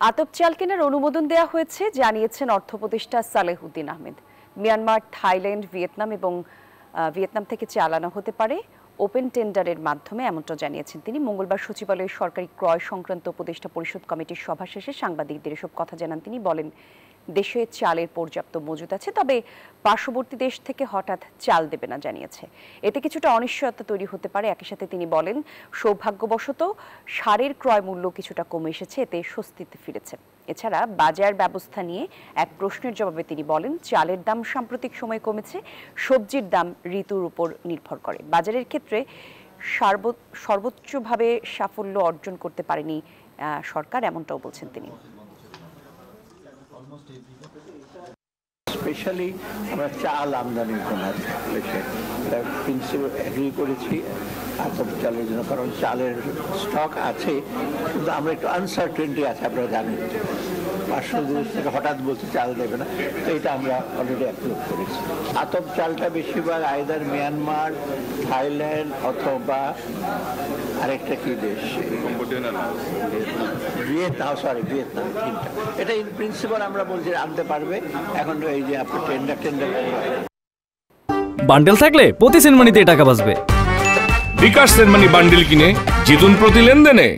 আতপ চাল কেনার অনুমোদন দেওয়া হয়েছে জানিয়েছেন অর্থ উপদেষ্টা Salehuddin Ahmed. Myanmar, Thailand, Vietnam থেকে চাল আনা হতে পারে ওপেন টেন্ডারের মাধ্যমে, এমনটা জানিয়েছেন তিনি। মঙ্গলবার সচিবালয়ে সরকারি ক্রয় সংক্রান্ত উপদেষ্টা পরিষদ কমিটির সভা শেষে সাংবাদিকদের এসব কথা জানান তিনি। বলেন, দেশে চালের পর্যাপ্ত মজুদ আছে, তবে পার্শ্ববর্তী দেশ থেকে হঠাৎ চাল দেবে না জানিয়েছে। এতে কিছুটা অনিশ্চয়তা তৈরি হতে পারে। একই সাথে তিনি বলেন, সৌভাগ্যবশত সারের ক্রয় মূল্য কিছুটা কমে এসেছে, এতে স্বস্তিতে ফিরেছে। এছাড়া বাজার ব্যবস্থা নিয়ে এক প্রশ্নের জবাবে তিনি বলেন, চালের দাম সাম্প্রতিক সময়ে কমেছে, সবজির দাম ঋতুর উপর নির্ভর করে। বাজারের ক্ষেত্রে সর্বোচ্চভাবে সাফল্য অর্জন করতে পারেনি সরকার, এমনটাও বলছেন তিনি। স্পেশালি আমরা চাল আমদানির জন্য প্রিন্সিপাল এগ্রি করেছি আতপ চালের জন্য, কারণ চালের স্টক আছে কিন্তু আমরা একটু আনসার্টেনটি আছে, আপনারা জানেন পার্শ্ববর্তী দেশ থেকে হঠাৎ বলছে চাল দেবে না, তো এটা আমরা অলরেডি অ্যাপ্রুভ করেছি। আতপ চালটা বেশিরভাগ আইদার মিয়ানমার, থাইল্যান্ড অথবা আরেকটা কি দেশ, ভিয়েতনাম, তিনটা। এটা ইন প্রিন্সিপাল আমরা বলছি আনতে পারবে। এখন এই যে আপনি টেন্ডার বান্ডেল থাকলে প্রতি সেনমানিতে টাকা বাঁচবে। বিকাশ সেনমানি বান্ডেল কিনে জিতুন প্রতি লেনদেনে।